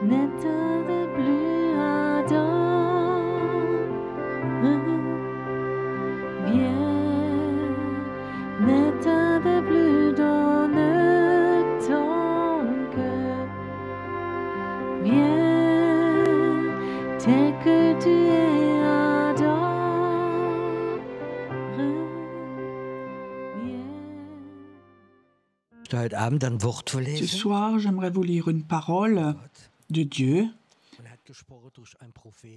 N'état de plus ardent, viens, n'état de plus dans ton cœur, viens, tel que tu es ardent, viens. Ce soir, j'aimerais vous lire une parole de Dieu.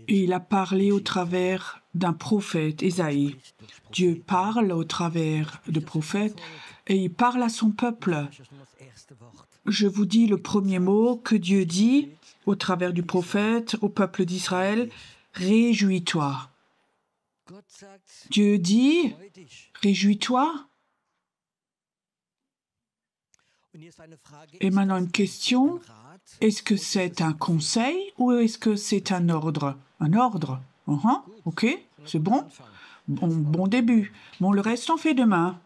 Et il a parlé au travers d'un prophète, Ésaïe. Dieu parle au travers de prophètes et il parle à son peuple. Je vous dis le premier mot que Dieu dit au travers du prophète au peuple d'Israël, réjouis-toi. Dieu dit, réjouis-toi. Et maintenant une question, est-ce que c'est un conseil ou est-ce que c'est un ordre? Un ordre? Ok, c'est bon. Bon début. Bon, le reste on fait demain.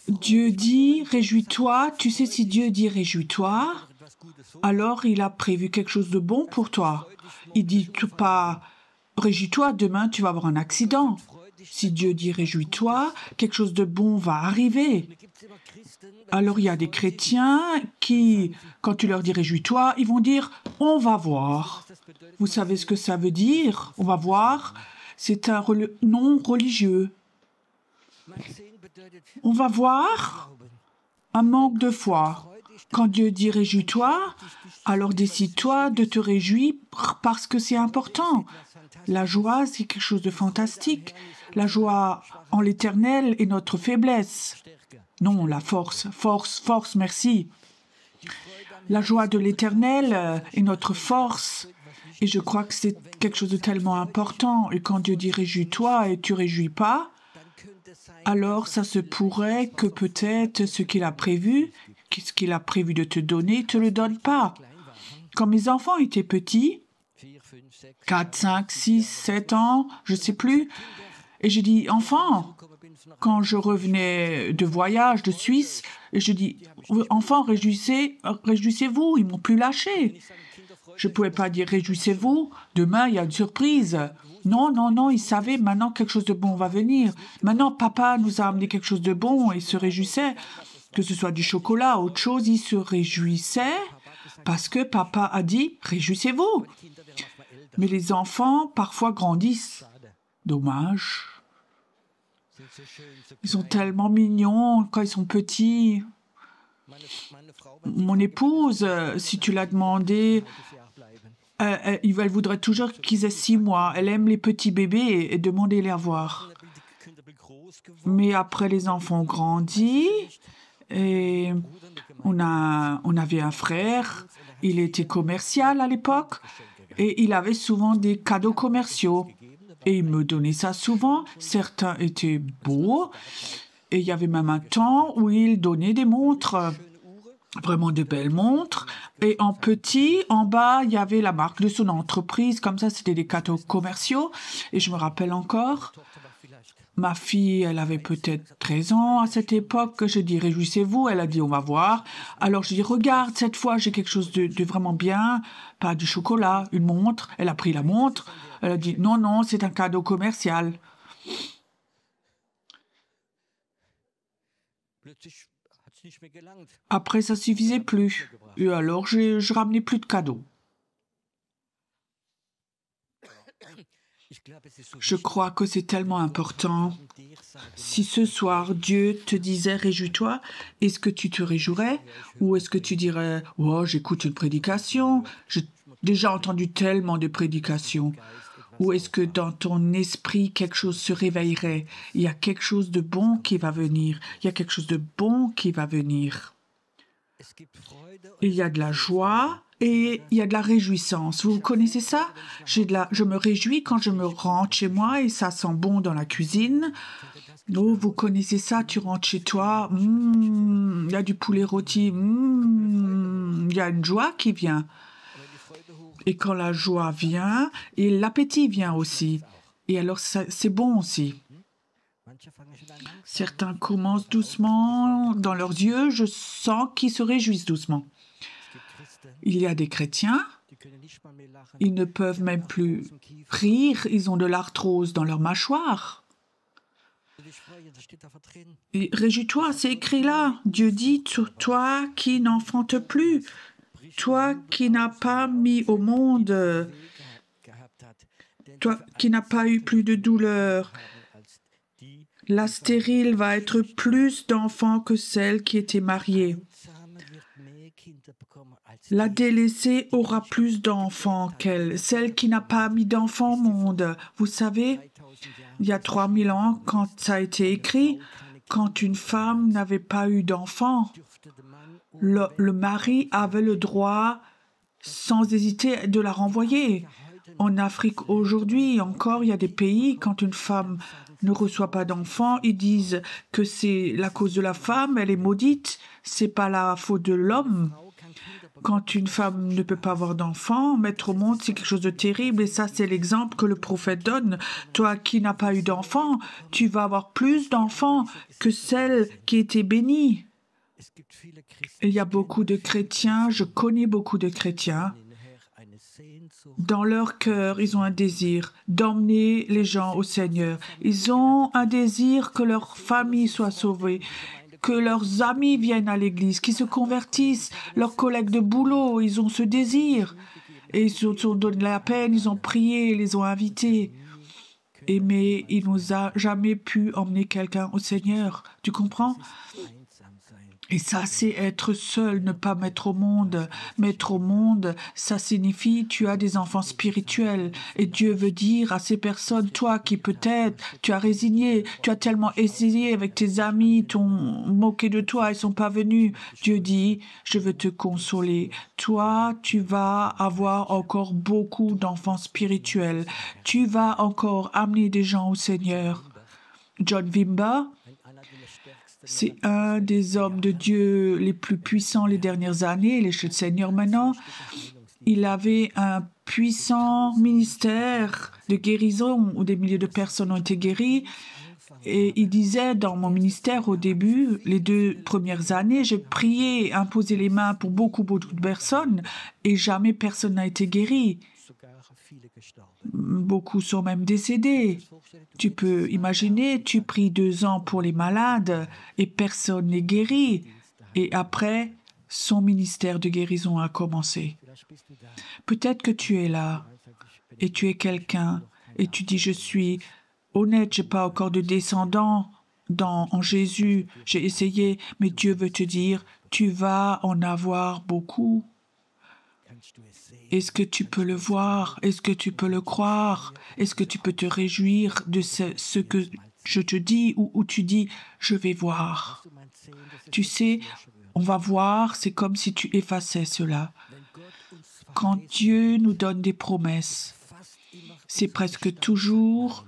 Dieu dit, réjouis-toi. Tu sais, si Dieu dit réjouis-toi, alors il a prévu quelque chose de bon pour toi. Il dit pas, réjouis-toi, demain tu vas avoir un accident. Si Dieu dit réjouis-toi, quelque chose de bon va arriver. Alors il y a des chrétiens qui, quand tu leur dis réjouis-toi, ils vont dire on va voir. Vous savez ce que ça veut dire? On va voir. C'est un nom religieux. On va voir un manque de foi. Quand Dieu dit réjouis-toi, alors décide-toi de te réjouir parce que c'est important. La joie, c'est quelque chose de fantastique. La joie en l'Éternel est notre faiblesse. Non, la force, merci. La joie de l'Éternel est notre force. Et je crois que c'est quelque chose de tellement important. Et quand Dieu dit réjouis-toi et tu ne réjouis pas, alors ça se pourrait que peut-être ce qu'il a prévu de te donner, ne te le donne pas. Quand mes enfants étaient petits, 4, 5, 6, 7 ans, je ne sais plus, et j'ai dit, enfants, quand je revenais de voyage de Suisse, je dis, enfants, réjouissez-vous, ils ne m'ont plus lâché. Je ne pouvais pas dire réjouissez-vous, demain il y a une surprise. Non, ils savaient maintenant quelque chose de bon va venir. Maintenant, papa nous a amené quelque chose de bon et se réjouissait. Que ce soit du chocolat, autre chose, il se réjouissait parce que papa a dit réjouissez-vous. Mais les enfants, parfois, grandissent. Dommage. Ils sont tellement mignons quand ils sont petits. Mon épouse, si tu l'as demandé, elle voudrait toujours qu'ils aient 6 mois. Elle aime les petits bébés et demandez les voir. Mais après, les enfants ont grandi et on avait un frère. Il était commercial à l'époque et il avait souvent des cadeaux commerciaux. Et il me donnait ça souvent. Certains étaient beaux. Et il y avait même un temps où il donnait des montres, vraiment de belles montres. Et en petit, en bas, il y avait la marque de son entreprise. Comme ça, c'était des cadeaux commerciaux. Et je me rappelle encore, ma fille, elle avait peut-être 13 ans à cette époque. Je dis, réjouissez-vous. Elle a dit, on va voir. Alors, je dis, regarde, cette fois, j'ai quelque chose de vraiment bien. Pas du chocolat, une montre. Elle a pris la montre. Elle a dit, non, c'est un cadeau commercial. Après, ça ne suffisait plus. Et alors, je ramenais plus de cadeaux. Je crois que c'est tellement important. Si ce soir, Dieu te disait « Réjouis-toi », est-ce que tu te réjouirais? Ou est-ce que tu dirais « Oh, j'écoute une prédication, j'ai déjà entendu tellement de prédications ». Ou est-ce que dans ton esprit, quelque chose se réveillerait? Il y a quelque chose de bon qui va venir. Il y a quelque chose de bon qui va venir. Il y a de la joie et il y a de la réjouissance. Vous connaissez ça? Je me réjouis quand je me rentre chez moi et ça sent bon dans la cuisine. Oh, vous connaissez ça? Tu rentres chez toi, il y a du poulet rôti, il y a une joie qui vient. Et quand la joie vient, et l'appétit vient aussi. Et alors, c'est bon aussi. Certains commencent doucement dans leurs yeux, je sens qu'ils se réjouissent doucement. Il y a des chrétiens, ils ne peuvent même plus rire, ils ont de l'arthrose dans leur mâchoire. Et réjouis-toi, c'est écrit là. Dieu dit, toi qui n'enfantes plus, toi qui n'as pas mis au monde, toi qui n'as pas eu plus de douleur, la stérile va être plus d'enfants que celle qui était mariée. La délaissée aura plus d'enfants qu'elle, celle qui n'a pas mis d'enfants au monde. Vous savez, il y a 3000 ans, quand ça a été écrit, quand une femme n'avait pas eu d'enfants, le mari avait le droit, sans hésiter, de la renvoyer. En Afrique aujourd'hui, encore, il y a des pays, quand une femme ne reçoit pas d'enfants, ils disent que c'est la cause de la femme, elle est maudite, c'est pas la faute de l'homme. Quand une femme ne peut pas avoir d'enfants, mettre au monde, c'est quelque chose de terrible. Et ça, c'est l'exemple que le prophète donne. Toi qui n'as pas eu d'enfants, tu vas avoir plus d'enfants que celle qui était bénie. Il y a beaucoup de chrétiens, je connais beaucoup de chrétiens. Dans leur cœur, ils ont un désir d'emmener les gens au Seigneur. Ils ont un désir que leur famille soit sauvée, que leurs amis viennent à l'église, qu'ils se convertissent, leurs collègues de boulot, ils ont ce désir. Et ils se sont donné la peine, ils ont prié, ils les ont invités. Mais il nous a jamais pu emmener quelqu'un au Seigneur. Tu comprends? Et ça, c'est être seul, ne pas mettre au monde. Mettre au monde, ça signifie tu as des enfants spirituels. Et Dieu veut dire à ces personnes, toi qui peut-être, tu as résigné, tu as tellement essayé avec tes amis, t'ont moqué de toi, ils sont pas venus. Dieu dit, je veux te consoler. Toi, tu vas avoir encore beaucoup d'enfants spirituels. Tu vas encore amener des gens au Seigneur. John Wimber, c'est un des hommes de Dieu les plus puissants les dernières années, il est chez le Seigneur maintenant. Il avait un puissant ministère de guérison où des milliers de personnes ont été guéries. Et il disait, dans mon ministère au début, les 2 premières années, j'ai prié, imposé les mains pour beaucoup de personnes et jamais personne n'a été guéri. Beaucoup sont même décédés. Tu peux imaginer, tu pries 2 ans pour les malades et personne n'est guéri. Et après, son ministère de guérison a commencé. Peut-être que tu es là et tu es quelqu'un et tu dis, je suis honnête, je n'ai pas encore de descendants en Jésus. J'ai essayé, mais Dieu veut te dire, tu vas en avoir beaucoup. Est-ce que tu peux le voir? Est-ce que tu peux le croire? Est-ce que tu peux te réjouir de ce que je te dis ou où tu dis « je vais voir ». Tu sais, on va voir, c'est comme si tu effaçais cela. Quand Dieu nous donne des promesses, c'est presque toujours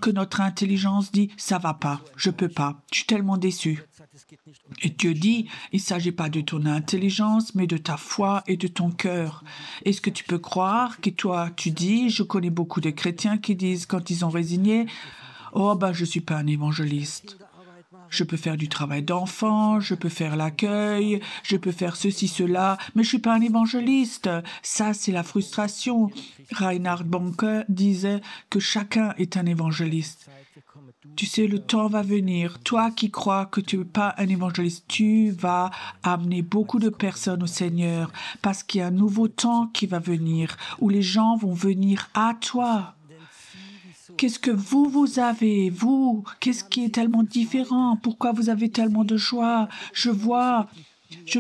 que notre intelligence dit « ça va pas, je peux pas, je suis tellement déçu ». Et Dieu dit, il ne s'agit pas de ton intelligence, mais de ta foi et de ton cœur. Est-ce que tu peux croire que toi, tu dis, je connais beaucoup de chrétiens qui disent, quand ils ont résigné, « Oh, je ne suis pas un évangéliste. Je peux faire du travail d'enfant, je peux faire l'accueil, je peux faire ceci, cela, mais je ne suis pas un évangéliste. » Ça, c'est la frustration. Reinhard Bonke disait que chacun est un évangéliste. Tu sais, le temps va venir. Toi qui crois que tu n'es pas un évangéliste, tu vas amener beaucoup de personnes au Seigneur parce qu'il y a un nouveau temps qui va venir où les gens vont venir à toi. Qu'est-ce que vous avez, vous? Qu'est-ce qui est tellement différent? Pourquoi vous avez tellement de joie? Je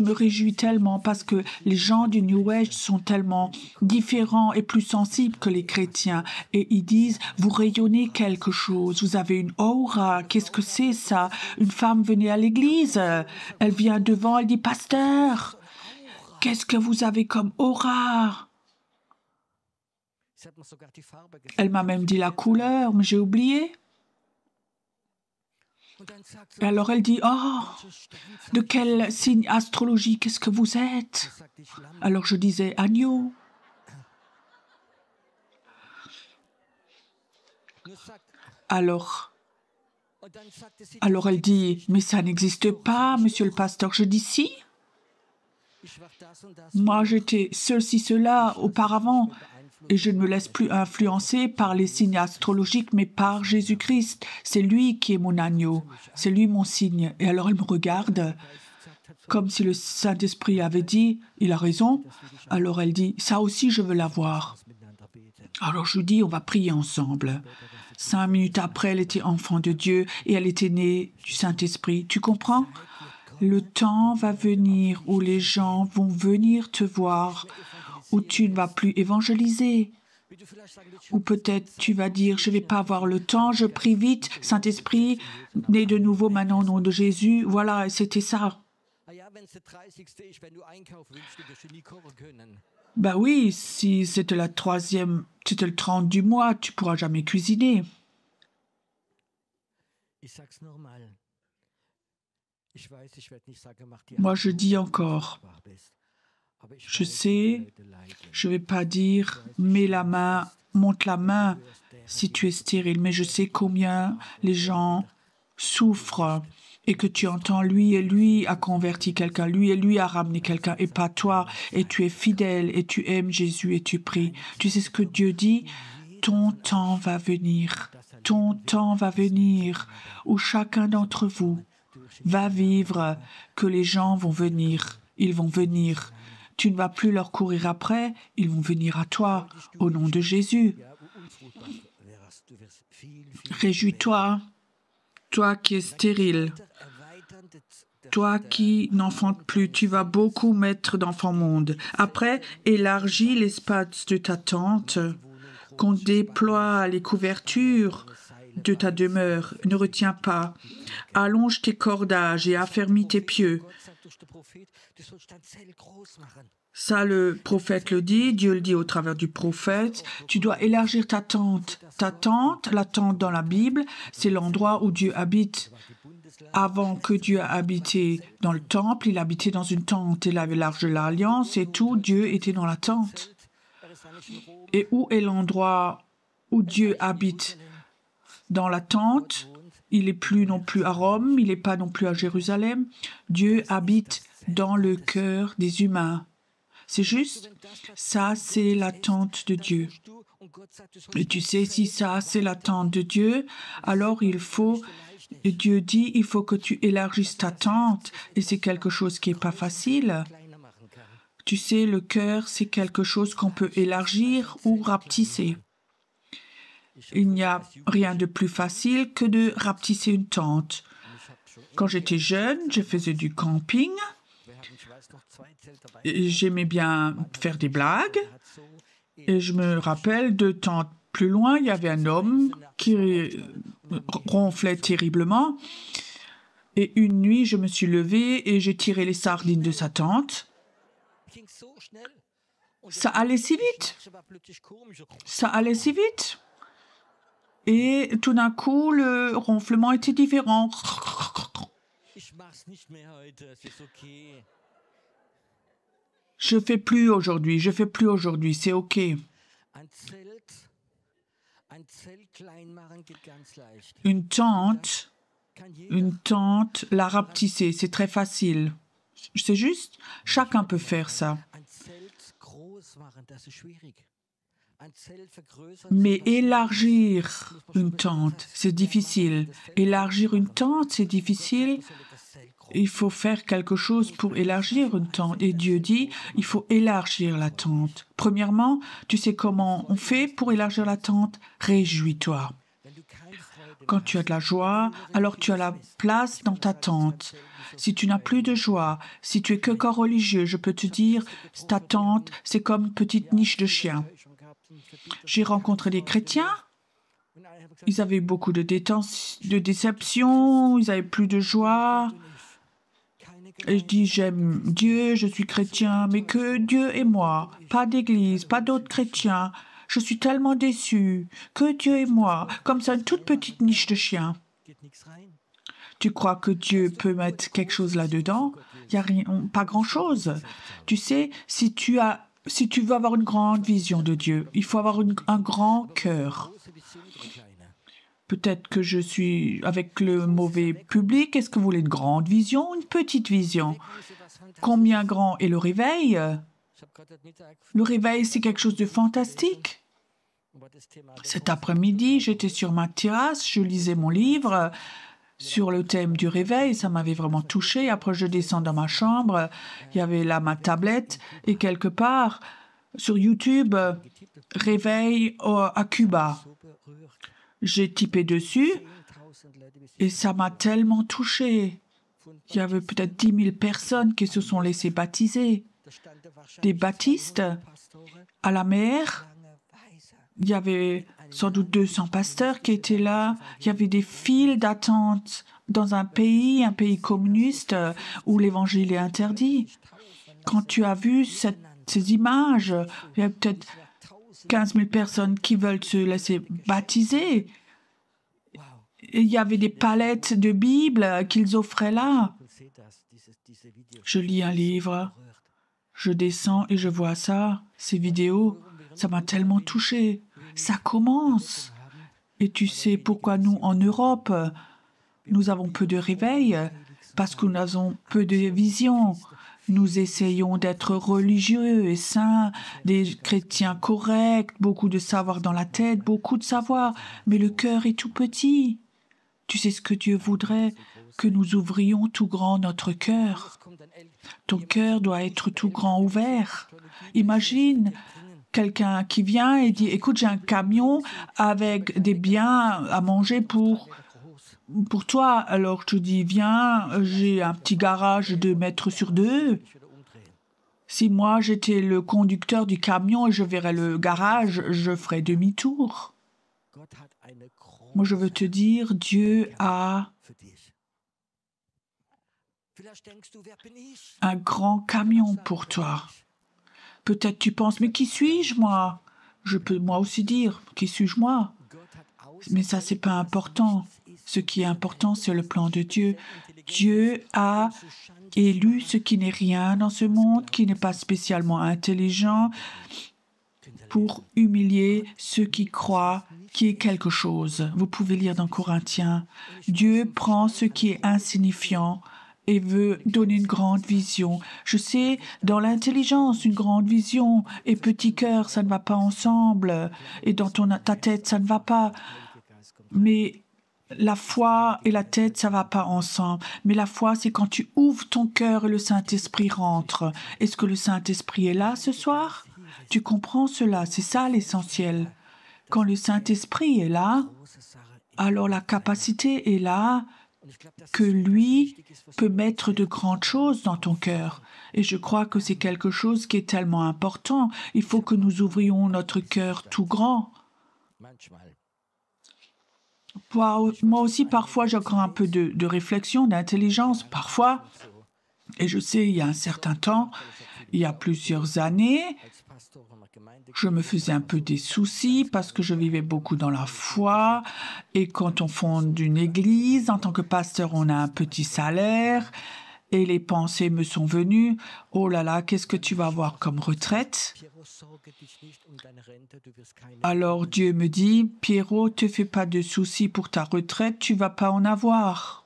me réjouis tellement parce que les gens du New Age sont tellement différents et plus sensibles que les chrétiens. Et ils disent, vous rayonnez quelque chose, vous avez une aura. Qu'est-ce que c'est ça? Une femme venait à l'église, elle vient devant, elle dit, pasteur, qu'est-ce que vous avez comme aura? Elle m'a même dit la couleur, mais j'ai oublié. Et alors elle dit, oh, de quel signe astrologique est-ce que vous êtes? Alors je disais, agneau. Alors, Alors elle dit, mais ça n'existe pas, monsieur le pasteur. Je dis si. Moi, j'étais ceci, cela auparavant, et je ne me laisse plus influencer par les signes astrologiques, mais par Jésus-Christ. C'est lui qui est mon agneau, c'est lui mon signe. Et alors elle me regarde, comme si le Saint-Esprit avait dit, il a raison. Alors elle dit, ça aussi je veux l'avoir. Alors je lui dis, on va prier ensemble. 5 minutes après, elle était enfant de Dieu et elle était née du Saint-Esprit. Tu comprends? Le temps va venir où les gens vont venir te voir, où tu ne vas plus évangéliser. Ou peut-être tu vas dire, je ne vais pas avoir le temps, je prie vite, Saint-Esprit, né de nouveau maintenant au nom de Jésus. Voilà, c'était ça. Ben oui, si c'était la 3e, c'était le 30 du mois, tu ne pourras jamais cuisiner. Moi, je dis encore, je sais, je ne vais pas dire, mets la main, monte la main si tu es stérile, mais je sais combien les gens souffrent et que tu entends, lui a converti quelqu'un, lui a ramené quelqu'un et pas toi, et tu es fidèle et tu aimes Jésus et tu pries. Tu sais ce que Dieu dit? Ton temps va venir, où chacun d'entre vous va vivre, que les gens vont venir, ils vont venir. Tu ne vas plus leur courir après, ils vont venir à toi, au nom de Jésus. Réjouis-toi, toi qui es stérile, toi qui n'enfantes plus, tu vas beaucoup mettre d'enfants au monde. Après, élargis l'espace de ta tente, qu'on déploie les couvertures de ta demeure. Ne retiens pas. Allonge tes cordages et affermis tes pieux. Ça, le prophète le dit, Dieu le dit au travers du prophète. Tu dois élargir ta tente. Ta tente, la tente dans la Bible, c'est l'endroit où Dieu habite. Avant que Dieu habité dans le temple, il habitait dans une tente. Il avait l'arche de l'Alliance et tout, Dieu était dans la tente. Et où est l'endroit où Dieu habite? Dans la tente, il n'est plus non plus à Rome, il n'est pas non plus à Jérusalem. Dieu habite dans le cœur des humains. C'est juste, ça c'est la tente de Dieu. Et tu sais, si ça c'est la tente de Dieu, alors et Dieu dit, il faut que tu élargisses ta tente, et c'est quelque chose qui n'est pas facile. Tu sais, le cœur, c'est quelque chose qu'on peut élargir ou rapetisser. Il n'y a rien de plus facile que de rapetisser une tente. Quand j'étais jeune, je faisais du camping. J'aimais bien faire des blagues. Et je me rappelle, 2 tentes plus loin, il y avait un homme qui ronflait terriblement. Et une nuit, je me suis levée et j'ai tiré les sardines de sa tente. Ça allait si vite. Et tout d'un coup, le ronflement était différent. Je fais plus aujourd'hui, c'est OK. Une tente, la rapetisser, c'est très facile. C'est juste, chacun peut faire ça. Mais élargir une tente, c'est difficile. Élargir une tente, c'est difficile. Il faut faire quelque chose pour élargir une tente. Et Dieu dit, il faut élargir la tente. Premièrement, tu sais comment on fait pour élargir la tente? Réjouis-toi. Quand tu as de la joie, alors tu as la place dans ta tente. Si tu n'as plus de joie, si tu es que corps religieux, je peux te dire, ta tente, c'est comme une petite niche de chien. J'ai rencontré des chrétiens, ils avaient beaucoup de déception, ils n'avaient plus de joie. Et je dis, j'aime Dieu, je suis chrétien, mais que Dieu et moi, pas d'église, pas d'autres chrétiens. Je suis tellement déçue, que Dieu et moi, comme ça, une toute petite niche de chien. Tu crois que Dieu peut mettre quelque chose là-dedans? Il n'y a rien, pas grand-chose. Tu sais, si tu veux avoir une grande vision de Dieu, il faut avoir un grand cœur. Peut-être que je suis avec le mauvais public. Est-ce que vous voulez une grande vision ou une petite vision? Combien grand est le réveil? Le réveil, c'est quelque chose de fantastique. Cet après-midi, j'étais sur ma terrasse, je lisais mon livre sur le thème du réveil, ça m'avait vraiment touché. Après, je descends dans ma chambre, il y avait là ma tablette et quelque part sur YouTube, réveil à Cuba. J'ai typé dessus et ça m'a tellement touché. Il y avait peut-être 10 000 personnes qui se sont laissées baptiser. Des baptistes à la mer. Il y avait sans doute 200 pasteurs qui étaient là. Il y avait des files d'attente dans un pays communiste où l'évangile est interdit. Quand tu as vu ces images, il y a peut-être 15 000 personnes qui veulent se laisser baptiser. Et il y avait des palettes de Bibles qu'ils offraient là. Je lis un livre, je descends et je vois ça, ces vidéos. Ça m'a tellement touché. Ça commence. Et tu sais pourquoi nous, en Europe, nous avons peu de réveil? Parce que nous avons peu de vision. Nous essayons d'être religieux et saints, des chrétiens corrects, beaucoup de savoir dans la tête, beaucoup de savoir, mais le cœur est tout petit. Tu sais ce que Dieu voudrait? Que nous ouvrions tout grand notre cœur. Ton cœur doit être tout grand ouvert. Imagine quelqu'un qui vient et dit « Écoute, j'ai un camion avec des biens à manger pour toi. » Alors je te dis « Viens, j'ai un petit garage de 2 mètres sur 2. » Si moi j'étais le conducteur du camion et je verrais le garage, je ferais demi-tour. Moi je veux te dire, Dieu a un grand camion pour toi. Peut-être tu penses, mais qui suis-je, moi? Je peux moi aussi dire, qui suis-je, moi? Mais ça, c'est pas important. Ce qui est important, c'est le plan de Dieu. Dieu a élu ce qui n'est rien dans ce monde, qui n'est pas spécialement intelligent, pour humilier ceux qui croient qui est quelque chose. Vous pouvez lire dans Corinthiens. Dieu prend ce qui est insignifiant et veut donner une grande vision. Je sais, dans l'intelligence, une grande vision et petit cœur, ça ne va pas ensemble. Et dans ta tête, ça ne va pas. Mais la foi et la tête, ça ne va pas ensemble. Mais la foi, c'est quand tu ouvres ton cœur et le Saint-Esprit rentre. Est-ce que le Saint-Esprit est là ce soir? Tu comprends cela? C'est ça l'essentiel. Quand le Saint-Esprit est là, alors la capacité est là que lui peut mettre de grandes choses dans ton cœur. Et je crois que c'est quelque chose qui est tellement important. Il faut que nous ouvrions notre cœur tout grand. Moi aussi, parfois, j'ai encore un peu de réflexion, d'intelligence, parfois. Et je sais, il y a un certain temps, il y a plusieurs années, je me faisais un peu des soucis parce que je vivais beaucoup dans la foi. Et quand on fonde une église, en tant que pasteur, on a un petit salaire. Et les pensées me sont venues. Oh là là, qu'est-ce que tu vas avoir comme retraite? Alors Dieu me dit, Pierrot, ne te fais pas de soucis pour ta retraite, tu ne vas pas en avoir.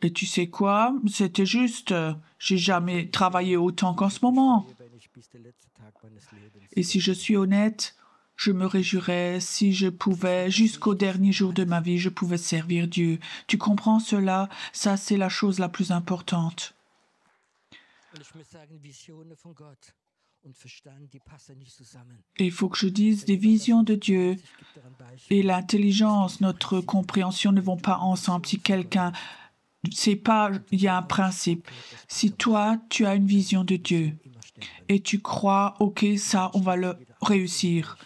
Et tu sais quoi? C'était juste. J'ai jamais travaillé autant qu'en ce moment. Et si je suis honnête, je me réjouirais si je pouvais, jusqu'au dernier jour de ma vie, je pouvais servir Dieu. Tu comprends cela? Ça, c'est la chose la plus importante. Et il faut que je dise des visions de Dieu et l'intelligence, notre compréhension ne vont pas ensemble. Si quelqu'un, c'est pas, il y a un principe. Si toi, tu as une vision de Dieu et tu crois, ok, ça, on va le réussir,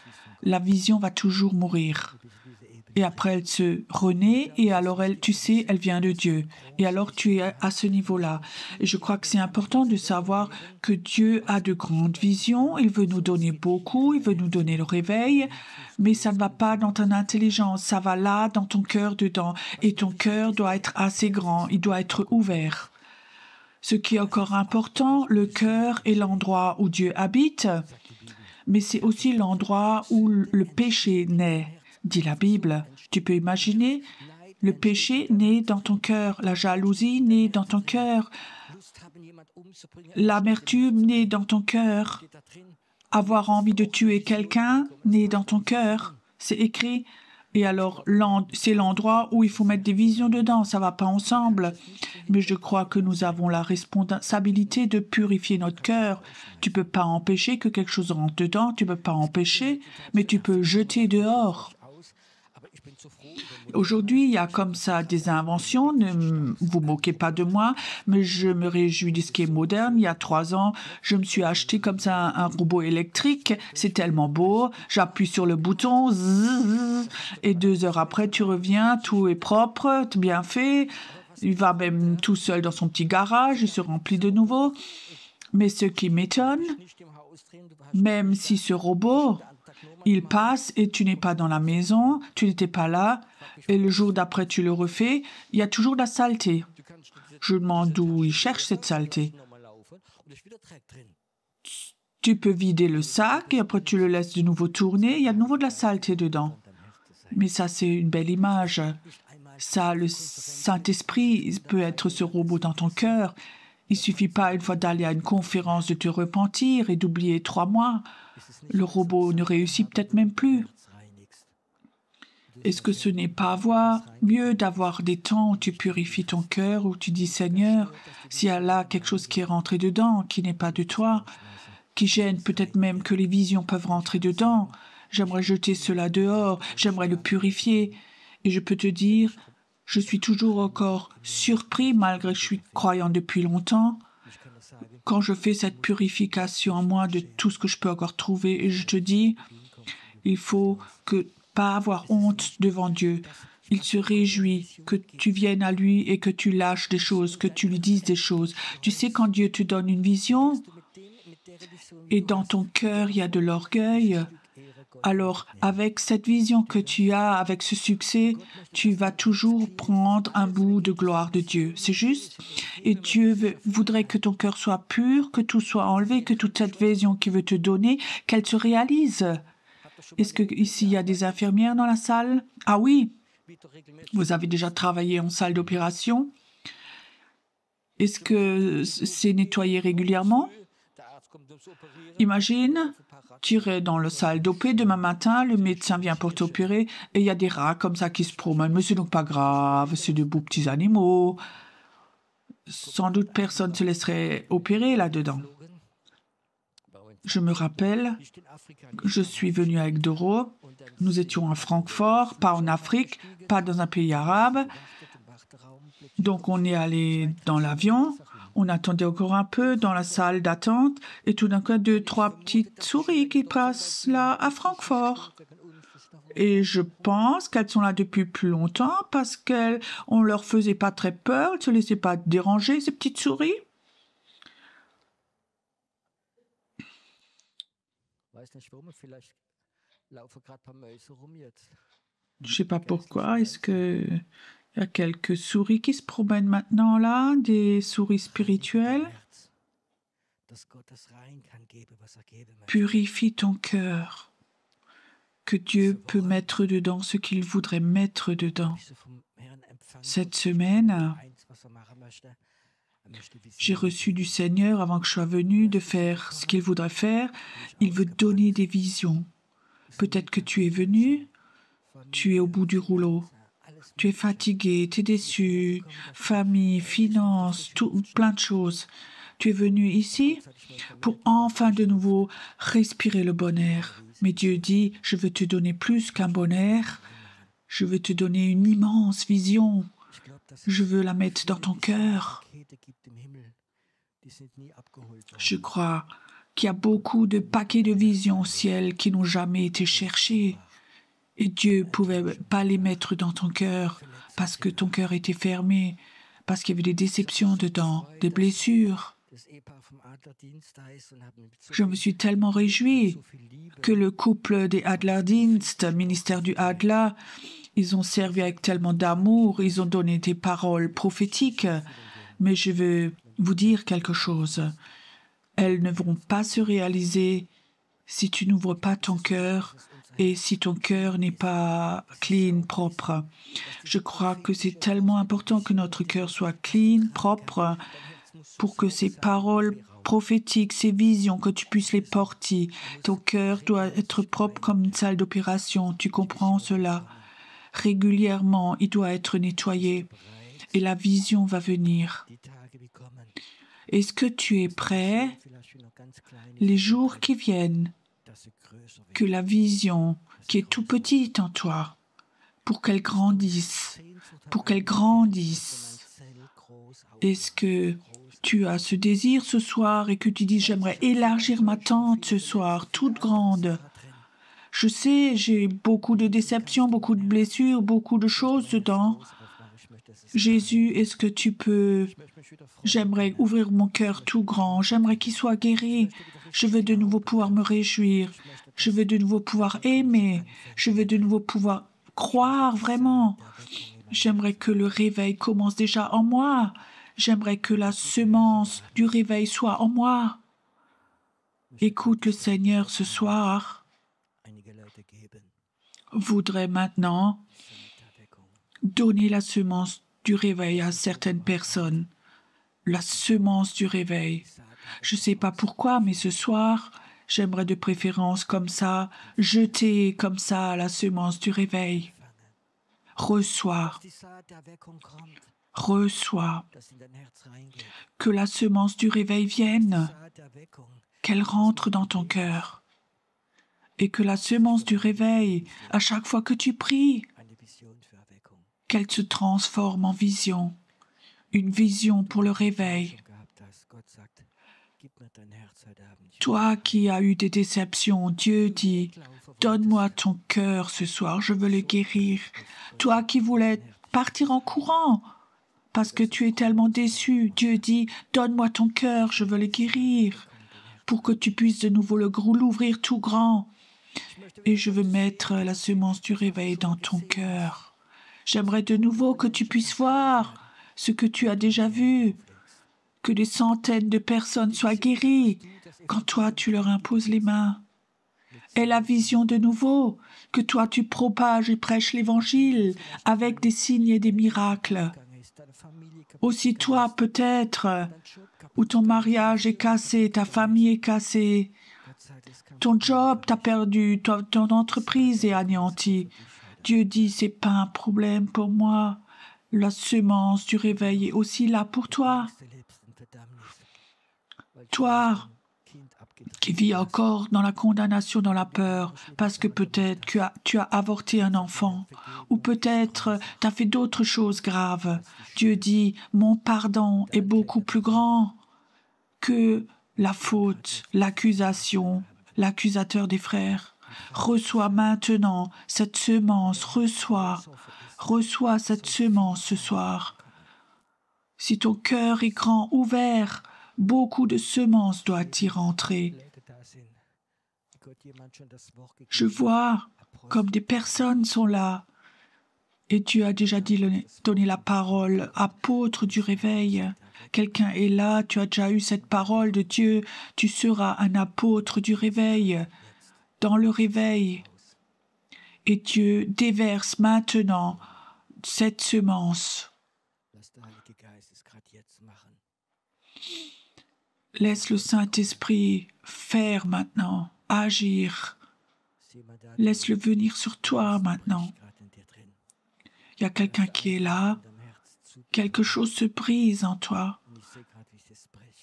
la vision va toujours mourir. Et après, elle se renaît et alors, tu sais, elle vient de Dieu. Et alors, tu es à ce niveau-là. Et je crois que c'est important de savoir que Dieu a de grandes visions. Il veut nous donner beaucoup, il veut nous donner le réveil. Mais ça ne va pas dans ton intelligence, ça va là, dans ton cœur dedans. Et ton cœur doit être assez grand, il doit être ouvert. Ce qui est encore important, le cœur est l'endroit où Dieu habite. mais c'est aussi l'endroit où le péché naît, dit la Bible. Tu peux imaginer, le péché naît dans ton cœur, la jalousie naît dans ton cœur, l'amertume naît dans ton cœur, avoir envie de tuer quelqu'un naît dans ton cœur. C'est écrit. Et alors, c'est l'endroit où il faut mettre des visions dedans. Ça ne va pas ensemble. Mais je crois que nous avons la responsabilité de purifier notre cœur. Tu ne peux pas empêcher que quelque chose rentre dedans. Tu ne peux pas empêcher, mais tu peux jeter dehors. Aujourd'hui, il y a comme ça des inventions. Ne vous moquez pas de moi, mais je me réjouis de ce qui est moderne. Il y a 3 ans, je me suis acheté comme ça un robot électrique. C'est tellement beau. J'appuie sur le bouton, zzz, et 2 heures après, tu reviens, tout est propre, bien fait. Il va même tout seul dans son petit garage, il se remplit de nouveau. Mais ce qui m'étonne, même si ce robot, il passe et tu n'es pas dans la maison, tu n'étais pas là, et le jour d'après tu le refais, il y a toujours de la saleté. Je demande d'où il cherche cette saleté. Tu peux vider le sac et après tu le laisses de nouveau tourner, il y a de nouveau de la saleté dedans. Mais ça, c'est une belle image. Ça, le Saint-Esprit peut être ce robot dans ton cœur. Il ne suffit pas une fois d'aller à une conférence de te repentir et d'oublier 3 mois. Le robot ne réussit peut-être même plus. Est-ce que ce n'est pas mieux d'avoir des temps où tu purifies ton cœur, où tu dis « Seigneur, s'il y a là quelque chose qui est rentré dedans, qui n'est pas de toi, qui gêne peut-être même que les visions peuvent rentrer dedans, j'aimerais jeter cela dehors, j'aimerais le purifier. » Et je peux te dire, je suis toujours encore surpris, malgré que je suis croyant depuis longtemps, quand je fais cette purification en moi de tout ce que je peux encore trouver. Et je te dis, il faut pas avoir honte devant Dieu. Il se réjouit que tu viennes à lui et que tu lâches des choses, que tu lui dises des choses. Tu sais, quand Dieu te donne une vision et dans ton cœur, il y a de l'orgueil, alors, avec cette vision que tu as, avec ce succès, tu vas toujours prendre un bout de gloire de Dieu. C'est juste. Et Dieu voudrait que ton cœur soit pur, que tout soit enlevé, que toute cette vision qu'il veut te donner, qu'elle se réalise. Est-ce qu'ici, il y a des infirmières dans la salle? Ah oui, vous avez déjà travaillé en salle d'opération. Est-ce que c'est nettoyé régulièrement? Imagine, tu irais dans la salle d'opé demain matin, le médecin vient pour t'opérer et il y a des rats comme ça qui se promènent. Mais c'est donc pas grave, c'est de beaux petits animaux. Sans doute personne ne se laisserait opérer là-dedans. Je me rappelle, je suis venu avec Doro, nous étions à Francfort, pas en Afrique, pas dans un pays arabe. Donc on est allé dans l'avion. On attendait encore un peu dans la salle d'attente et tout d'un coup, 2, 3 petites souris qui passent là à Francfort. Et je pense qu'elles sont là depuis plus longtemps parce qu'on ne leur faisait pas très peur, elles ne se laissaient pas déranger, ces petites souris. Je ne sais pas pourquoi, est-ce que... Il y a quelques souris qui se promènent maintenant là, des souris spirituelles. Purifie ton cœur, que Dieu peut mettre dedans ce qu'il voudrait mettre dedans. Cette semaine, j'ai reçu du Seigneur, avant que je sois venu, de faire ce qu'il voudrait faire. Il veut donner des visions. Peut-être que tu es venu, tu es au bout du rouleau. Tu es fatigué, tu es déçu, famille, finances, plein de choses. Tu es venu ici pour enfin de nouveau respirer le bon air. Mais Dieu dit, je veux te donner plus qu'un bon air. Je veux te donner une immense vision. Je veux la mettre dans ton cœur. Je crois qu'il y a beaucoup de paquets de visions au ciel qui n'ont jamais été cherchés. Et Dieu ne pouvait pas les mettre dans ton cœur parce que ton cœur était fermé, parce qu'il y avait des déceptions dedans, des blessures. Je me suis tellement réjouie que le couple des Adlerdienst, ministère du Adler, ils ont servi avec tellement d'amour, ils ont donné des paroles prophétiques. Mais je veux vous dire quelque chose. Elles ne vont pas se réaliser si tu n'ouvres pas ton cœur et si ton cœur n'est pas clean, propre. Je crois que c'est tellement important que notre cœur soit clean, propre, pour que ces paroles prophétiques, ces visions, que tu puisses les porter. Ton cœur doit être propre comme une salle d'opération. Tu comprends cela? Régulièrement, il doit être nettoyé et la vision va venir. Est-ce que tu es prêt? Les jours qui viennent, que la vision qui est tout petite en toi, pour qu'elle grandisse, Est-ce que tu as ce désir ce soir et que tu dis j'aimerais élargir ma tente ce soir, toute grande? Je sais, j'ai beaucoup de déceptions, beaucoup de blessures, beaucoup de choses dedans. Jésus, est-ce que tu peux... J'aimerais ouvrir mon cœur tout grand, j'aimerais qu'il soit guéri. Je veux de nouveau pouvoir me réjouir, je veux de nouveau pouvoir aimer, je veux de nouveau pouvoir croire vraiment. J'aimerais que le réveil commence déjà en moi. J'aimerais que la semence du réveil soit en moi. Écoute le Seigneur ce soir. Voudrait maintenant donner la semence du réveil à certaines personnes. La semence du réveil. Je ne sais pas pourquoi, mais ce soir, j'aimerais de préférence comme ça, jeter comme ça la semence du réveil. Reçois. Que la semence du réveil vienne, qu'elle rentre dans ton cœur. Et que la semence du réveil, à chaque fois que tu pries, qu'elle se transforme en vision. Une vision pour le réveil. Toi qui as eu des déceptions, Dieu dit, donne-moi ton cœur ce soir, je veux le guérir. Toi qui voulais partir en courant parce que tu es tellement déçu, Dieu dit, donne-moi ton cœur, je veux le guérir pour que tu puisses de nouveau l'ouvrir tout grand. Et je veux mettre la semence du réveil dans ton cœur. J'aimerais de nouveau que tu puisses voir ce que tu as déjà vu, que des centaines de personnes soient guéries quand toi tu leur imposes les mains. Aie la vision de nouveau, que toi tu propages et prêches l'Évangile avec des signes et des miracles. Aussi toi peut-être, où ton mariage est cassé, ta famille est cassée, ton job t'as perdu, ton entreprise est anéantie. Dieu dit, c'est pas un problème pour moi. La semence du réveil est aussi là pour toi. Toi qui vis encore dans la condamnation, dans la peur, parce que peut-être tu as avorté un enfant, ou peut-être tu as fait d'autres choses graves. Dieu dit, mon pardon est beaucoup plus grand que la faute, l'accusation, l'accusateur des frères. Reçois maintenant cette semence, reçois cette semence ce soir. Si ton cœur est grand, ouvert, beaucoup de semences doivent y rentrer. Je vois comme des personnes sont là. Et tu as déjà donné la parole, apôtre du réveil. Quelqu'un est là, tu as déjà eu cette parole de Dieu. Tu seras un apôtre du réveil, dans le réveil. Et Dieu déverse maintenant cette semence. Laisse le Saint-Esprit faire maintenant, agir. Laisse-le venir sur toi maintenant. Il y a quelqu'un qui est là. Quelque chose se brise en toi.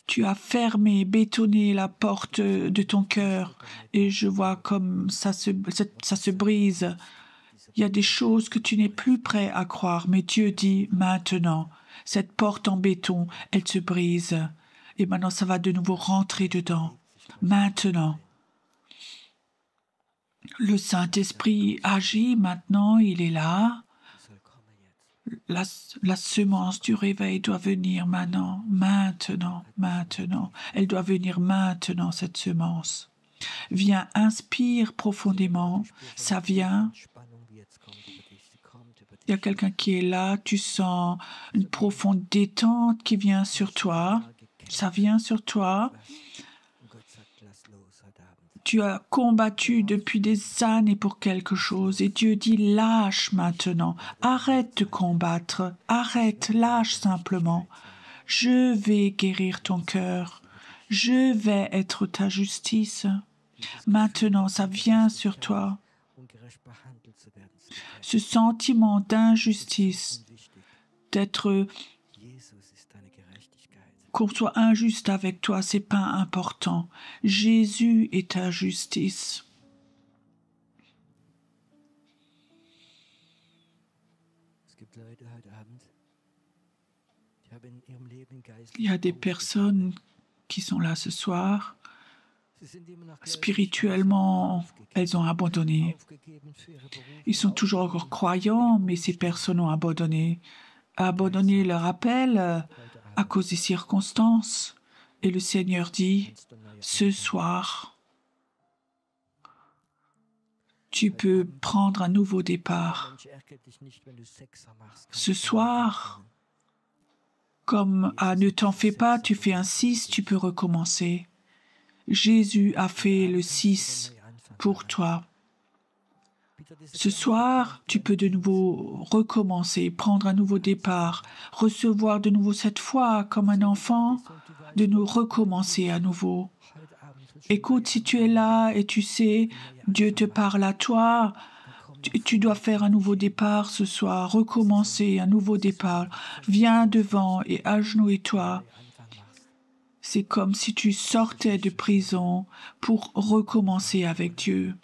Tu as fermé, bétonné la porte de ton cœur et je vois comme ça se brise. Il y a des choses que tu n'es plus prêt à croire, mais Dieu dit maintenant, cette porte en béton, elle se brise. Et maintenant, ça va de nouveau rentrer dedans. Maintenant. Le Saint-Esprit agit maintenant, il est là. La semence du réveil doit venir maintenant. Elle doit venir maintenant, cette semence. Viens, inspire profondément. Ça vient. Il y a quelqu'un qui est là. Tu sens une profonde détente qui vient sur toi. Ça vient sur toi. Tu as combattu depuis des années pour quelque chose et Dieu dit lâche maintenant, arrête de combattre, arrête, lâche simplement. Je vais guérir ton cœur, je vais être ta justice. Maintenant, ça vient sur toi. Ce sentiment d'injustice, d'être qu'on soit injuste avec toi, c'est pas important. Jésus est ta justice. Il y a des personnes qui sont là ce soir. Spirituellement, elles ont abandonné. Ils sont toujours encore croyants, mais ces personnes ont abandonné leur appel à cause des circonstances. Et le Seigneur dit, ce soir, tu peux prendre un nouveau départ. Ce soir, comme ne t'en fais pas, tu fais un 6, tu peux recommencer. Jésus a fait le 6 pour toi. Ce soir, tu peux de nouveau recommencer, prendre un nouveau départ, recevoir de nouveau cette foi comme un enfant, de nous recommencer à nouveau. Écoute, si tu es là et tu sais, Dieu te parle à toi, tu dois faire un nouveau départ ce soir, recommencer un nouveau départ. Viens devant et agenouille-toi. C'est comme si tu sortais de prison pour recommencer avec Dieu.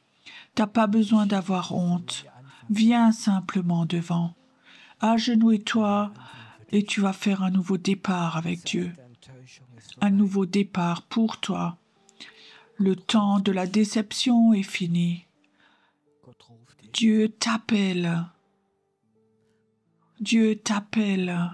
T'as pas besoin d'avoir honte. Viens simplement devant. Agenouille-toi et tu vas faire un nouveau départ avec Dieu. Un nouveau départ pour toi. Le temps de la déception est fini. Dieu t'appelle. Dieu t'appelle.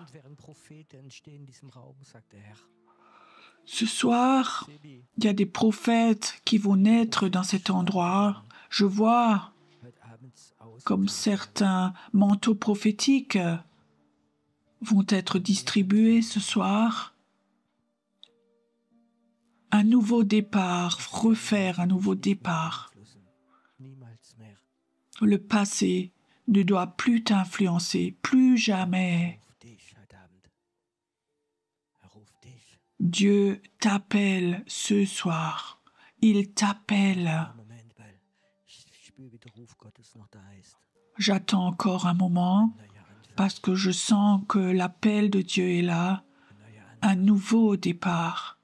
Ce soir, il y a des prophètes qui vont naître dans cet endroit. Je vois comme certains manteaux prophétiques vont être distribués ce soir. Un nouveau départ, refaire un nouveau départ. Le passé ne doit plus t'influencer, plus jamais. Dieu t'appelle ce soir. Il t'appelle. J'attends encore un moment parce que je sens que l'appel de Dieu est là. Un nouveau départ.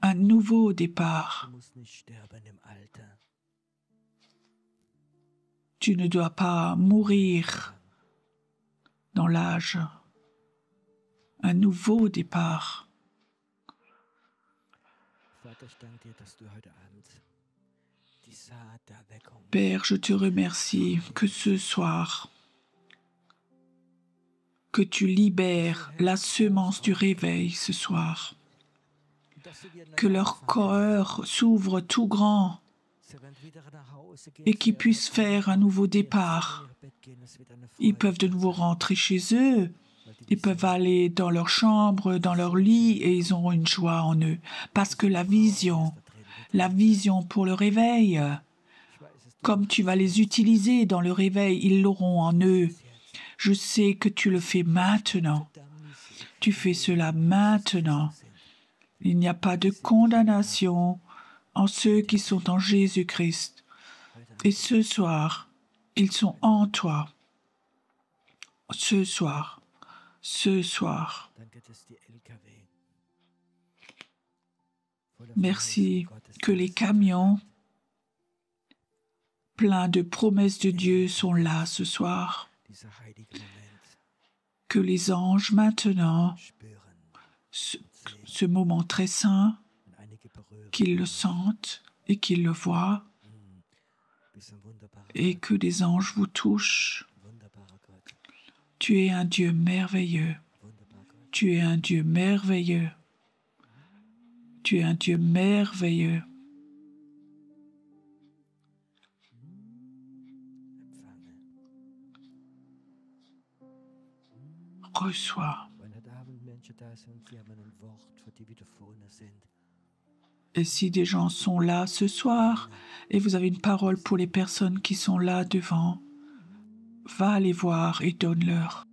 Un nouveau départ. Tu ne dois pas mourir dans l'âge. Un nouveau départ. Père, je te remercie que ce soir, que tu libères la semence du réveil ce soir, que leur cœur s'ouvre tout grand et qu'ils puissent faire un nouveau départ. Ils peuvent de nouveau rentrer chez eux. Ils peuvent aller dans leur chambre, dans leur lit, et ils auront une joie en eux. Parce que la vision pour le réveil, comme tu vas les utiliser dans le réveil, ils l'auront en eux. Je sais que tu le fais maintenant. Tu fais cela maintenant. Il n'y a pas de condamnation en ceux qui sont en Jésus-Christ. Et ce soir, ils sont en toi. Ce soir. Merci que les camions pleins de promesses de Dieu sont là ce soir. Que les anges maintenant, ce moment très saint, qu'ils le sentent et qu'ils le voient, et que les anges vous touchent. Tu es un Dieu merveilleux. Tu es un Dieu merveilleux. Tu es un Dieu merveilleux. Reçois. Et si des gens sont là ce soir et vous avez une parole pour les personnes qui sont là devant, va les voir et donne-leur.